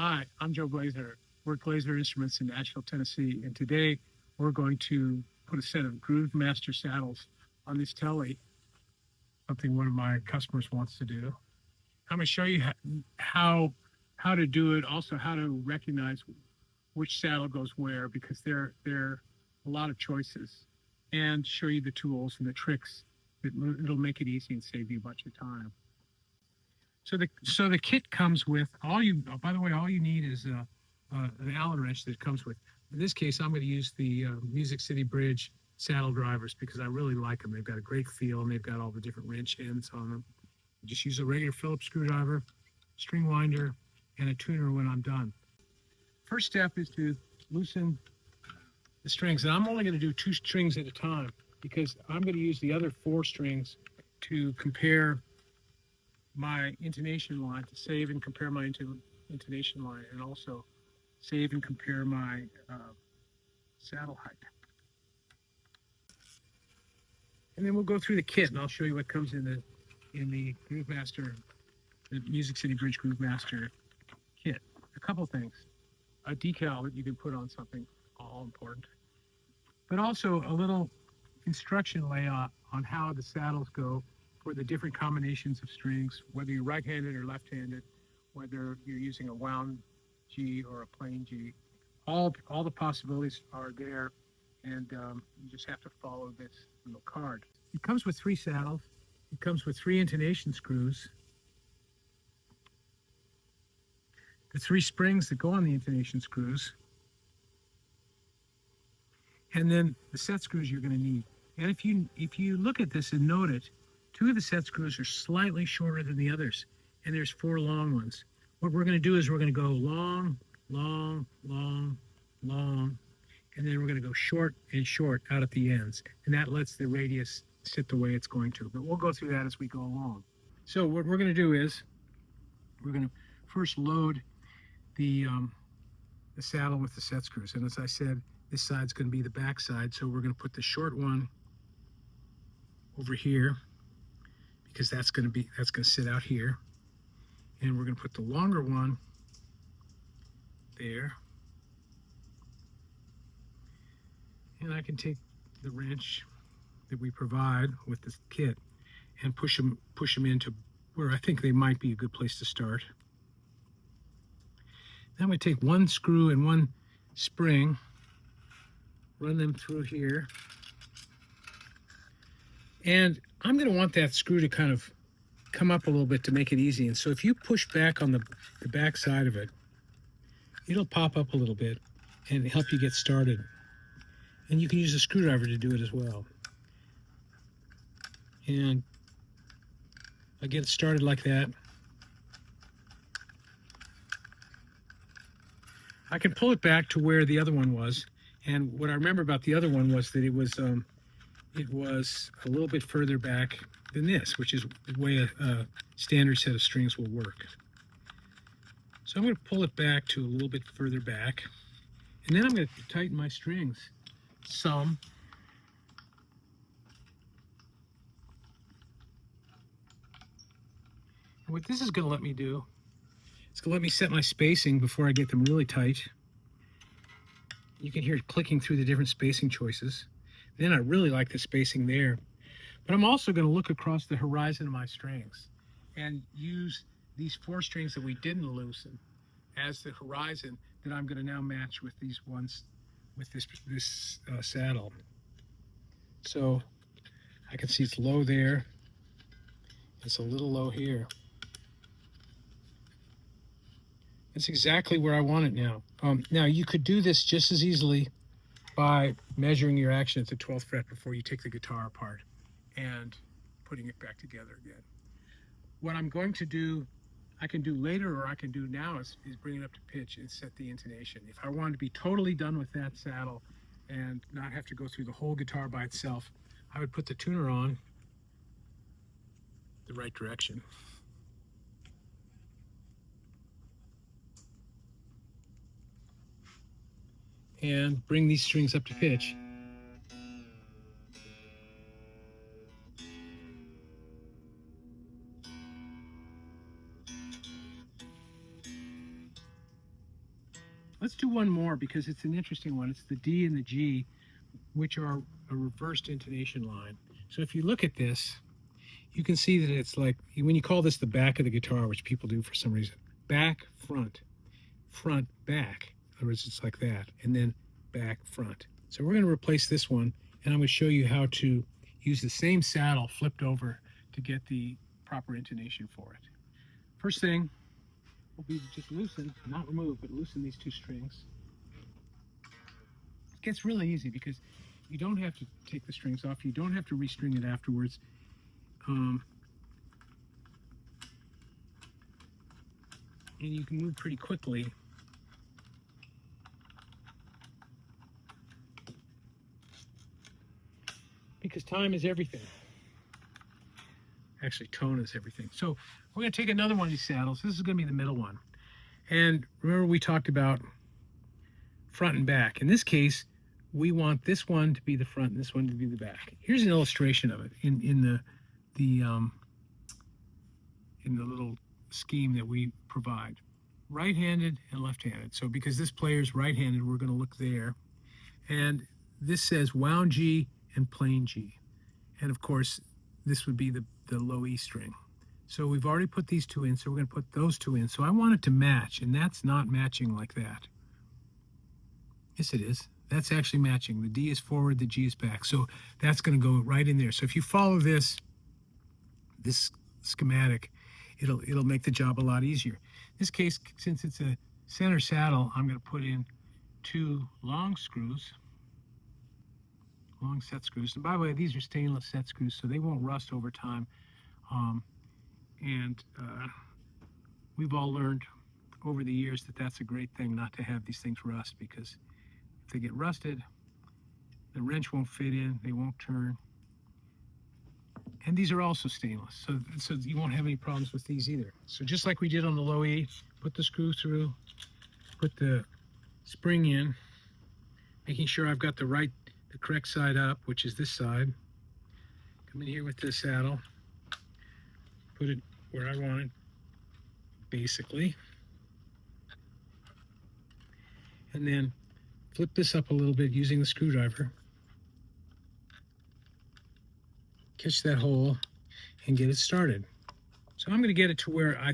Hi, I'm Joe Glaser. We're at Glaser Instruments in Nashville, Tennessee, and today we're going to put a set of Groove Master saddles on this telly, something one of my customers wants to do. I'm going to show you how to do it, also how to recognize which saddle goes where, because there are a lot of choices, and show you the tools and the tricks. It'll make it easy and save you a bunch of time. So the kit comes with all you. Oh, by the way, all you need is an Allen wrench that comes with. In this case, I'm going to use the Music City Bridge saddle drivers because I really like them. They've got a great feel and they've got all the different wrench ends on them. Just use a regular Phillips screwdriver, string winder, and a tuner when I'm done. First step is to loosen the strings, and I'm only going to do 2 strings at a time because I'm going to use the other 4 strings to compare my intonation line, to save and compare my intonation line, and also save and compare my saddle height. And then we'll go through the kit, and I'll show you what comes in the Groove Master, the Music City Bridge Groove Master kit. A couple things: a decal that you can put on something, all important, but also a little instruction layout on how the saddles go for the different combinations of strings, whether you're right-handed or left-handed, whether you're using a wound G or a plain G. All the possibilities are there, and you just have to follow this little card. It comes with 3 saddles. It comes with 3 intonation screws, the 3 springs that go on the intonation screws, and then the set screws you're going to need. And if you look at this and note it, 2 of the set screws are slightly shorter than the others, and there's 4 long ones. What we're going to do is we're going to go long, long, long, long, and then we're going to go short and short out at the ends, and that lets the radius sit the way it's going to. But we'll go through that as we go along. So what we're going to do is we're going to first load the saddle with the set screws, and as I said, this side's going to be the back side, so we're going to put the short one over here, because that's going to sit out here, and we're going to put the longer one there, and I can take the wrench that we provide with this kit and push them into where I think they might be a good place to start. Then we take 1 screw and 1 spring, run them through here, and I'm going to want that screw to kind of come up a little bit to make it easy. And so if you push back on the back side of it, it'll pop up a little bit and help you get started. And you can use a screwdriver to do it as well. And I get it started like that. I can pull it back to where the other one was. And what I remember about the other one was that it was a little bit further back than this, which is the way a standard set of strings will work. So I'm going to pull it back to a little bit further back, and then I'm going to tighten my strings some. And what this is going to let me do, it's going to let me set my spacing before I get them really tight. You can hear it clicking through the different spacing choices. Then I really like the spacing there. But I'm also going to look across the horizon of my strings and use these 4 strings that we didn't loosen as the horizon that I'm going to now match with these ones, with this saddle. So I can see it's low there. It's a little low here. It's exactly where I want it now. Now you could do this just as easily by measuring your action at the 12th fret before you take the guitar apart and putting it back together again. What I'm going to do, I can do later or I can do now, is bring it up to pitch and set the intonation. If I wanted to be totally done with that saddle and not have to go through the whole guitar by itself, I would put the tuner on the right direction. And bring these strings up to pitch. Let's do one more because it's an interesting one. It's the D and the G, which are a reversed intonation line. So if you look at this, you can see that it's like, when you call this the back of the guitar, which people do for some reason, back, front, front, back. In other words, it's like that, and then back, front. So we're going to replace this one, and I'm going to show you how to use the same saddle flipped over to get the proper intonation for it. First thing will be to just loosen, not remove, but loosen these two strings. It gets really easy because you don't have to take the strings off. You don't have to restring it afterwards. And you can move pretty quickly. Because time is everything. Actually, tone is everything. So we're going to take another one of these saddles. This is going to be the middle one. And remember we talked about front and back. In this case, we want this one to be the front and this one to be the back. Here's an illustration of it in the little scheme that we provide. Right-handed and left-handed. So because this player's right-handed, we're going to look there. And this says wound G and plain G. And of course, this would be the low E string. So we've already put these two in, so we're going to put those two in. So I want it to match, and that's not matching like that. Yes, it is. That's actually matching. The D is forward, the G is back. So that's going to go right in there. So if you follow this schematic, it'll make the job a lot easier. In this case, since it's a center saddle, I'm going to put in 2 long screws, long set screws. And by the way, these are stainless set screws, so they won't rust over time. We've all learned over the years that that's a great thing not to have these things rust, because if they get rusted, the wrench won't fit in, they won't turn. And these are also stainless, so you won't have any problems with these either. So just like we did on the low E, put the screw through, put the spring in, making sure I've got the correct side up, which is this side. Come in here with the saddle, put it where I want it, basically. And then flip this up a little bit using the screwdriver. Catch that hole and get it started. So I'm going to get it to where I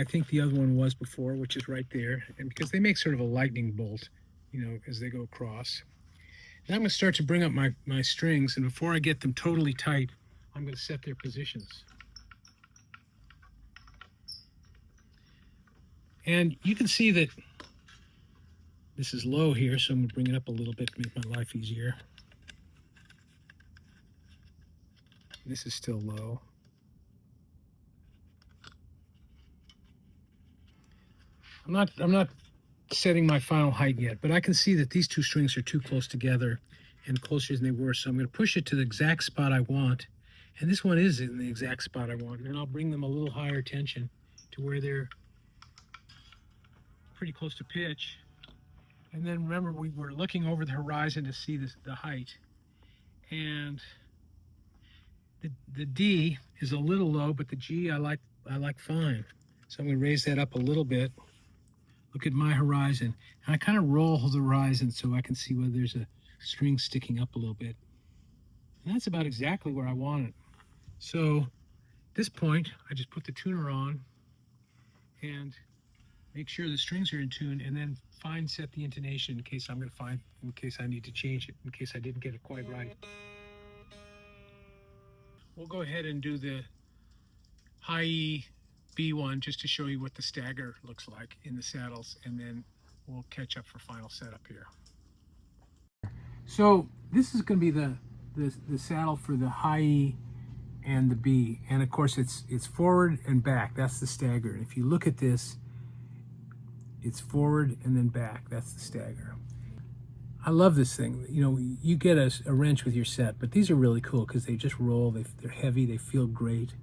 think the other one was before, which is right there. And because they make sort of a lightning bolt, as they go across. Now I'm going to start to bring up my strings, and before I get them totally tight, I'm going to set their positions. And you can see that this is low here, so I'm going to bring it up a little bit to make my life easier. This is still low. I'm not setting my final height yet, but I can see that these two strings are too close together and closer than they were, so I'm going to push it to the exact spot I want. And this one is in the exact spot I want, and I'll bring them a little higher tension to where they're pretty close to pitch. And then remember, we were looking over the horizon to see the height. And the D is a little low, but the G I like fine. So I'm going to raise that up a little bit. Look at my horizon. And I kind of roll the horizon so I can see whether there's a string sticking up a little bit. And that's about exactly where I want it. So at this point, I just put the tuner on and make sure the strings are in tune, and then set the intonation in case I need to change it, in case I didn't get it quite right. We'll go ahead and do the high E B one just to show you what the stagger looks like in the saddles, and then we'll catch up for final setup here. So this is going to be the saddle for the high E and the B, and of course it's forward and back. That's the stagger. And if you look at this, it's forward and then back. That's the stagger. I love this thing. You get a wrench with your set, but these are really cool because they just roll. They're heavy. They feel great,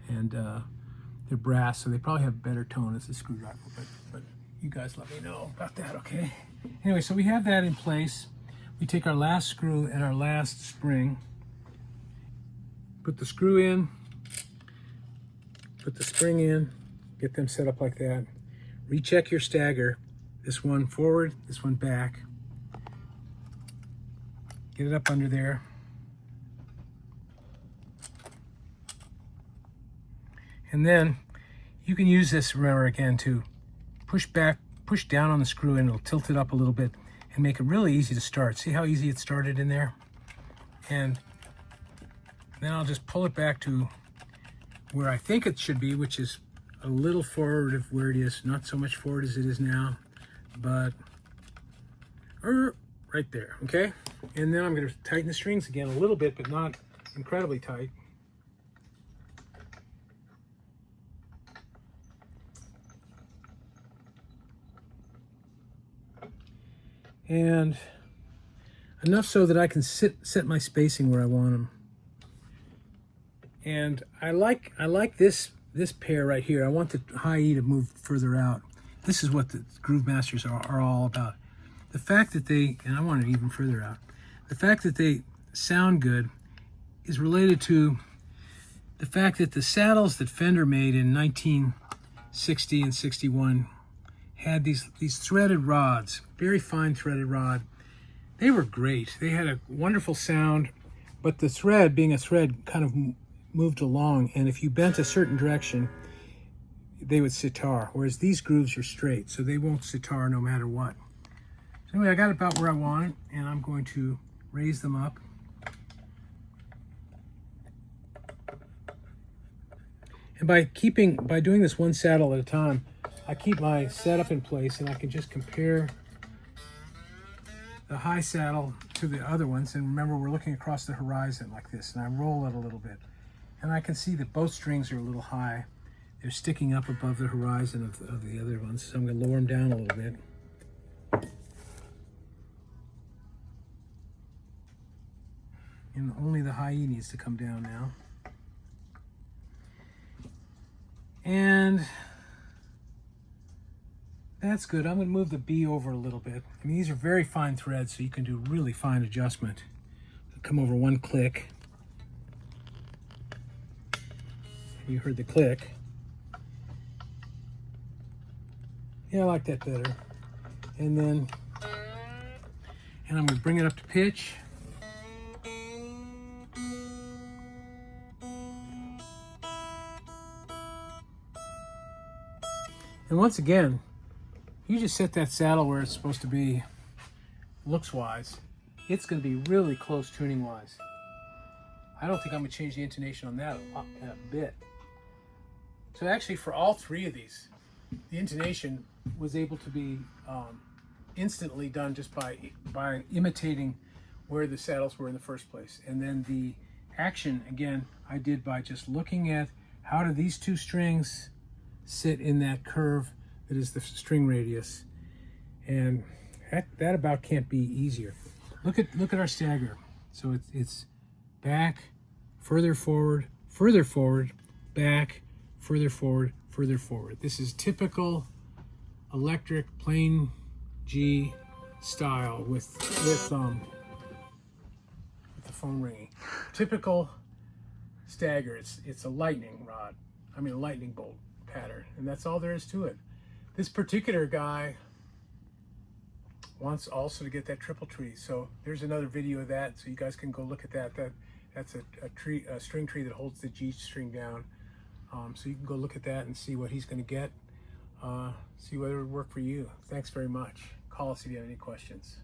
and they're brass, so they probably have better tone as a screwdriver. But you guys let me know about that, okay? Anyway, so we have that in place. We take our last screw and our last spring, put the screw in, put the spring in, get them set up like that. Recheck your stagger this one forward, this one back. Get it up under there. And then you can use this, remember, again, to push back, push down on the screw, and it'll tilt it up a little bit and make it really easy to start. See how easy it started in there? And then I'll just pull it back to where I think it should be, which is a little forward of where it is. Not so much forward as it is now, but right there, okay? And then I'm going to tighten the strings again a little bit, but not incredibly tight. And enough so that I can set my spacing where I want them. And I like this pair right here. I want the high E to move further out. This is what the Groove Masters are all about. The fact that they, and I want it even further out, the fact that they sound good is related to the fact that the saddles that Fender made in 1960 and 61 had these threaded rods, very fine threaded rod. They were great. They had a wonderful sound, but the thread, being a thread, kind of moved along, and if you bent a certain direction, they would sitar, whereas these grooves are straight, so they won't sitar no matter what. So anyway, I got it about where I want it, and I'm going to raise them up. And by doing this one saddle at a time, I keep my setup in place, and I can just compare the high saddle to the other ones. And remember, we're looking across the horizon like this, and I roll it a little bit. And I can see that both strings are a little high. They're sticking up above the horizon of the other ones. So I'm going to lower them down a little bit. And only the high E needs to come down now. And that's good. I'm going to move the B over a little bit. I mean, these are very fine threads, so you can do really fine adjustment. Come over one click. You heard the click. Yeah, I like that better. And then, I'm going to bring it up to pitch. And once again, you just set that saddle where it's supposed to be looks-wise. It's going to be really close tuning-wise. I don't think I'm going to change the intonation on that a bit. So actually, for all three of these, the intonation was able to be instantly done just by imitating where the saddles were in the first place. And then the action, again, I did by just looking at how do these two strings sit in that curve that is the string radius. And that about can't be easier. Look at our stagger. So it's back, further forward, back, further forward, further forward. This is typical electric plain G style with the phone ringing. Typical stagger. It's a lightning rod. I mean a lightning bolt pattern, and that's all there is to it. This particular guy wants also to get that triple tree, so there's another video of that, so you guys can go look at that. That's a string tree that holds the G string down. So you can go look at that and see what he's going to get, see whether it would work for you. Thanks very much. Call us if you have any questions.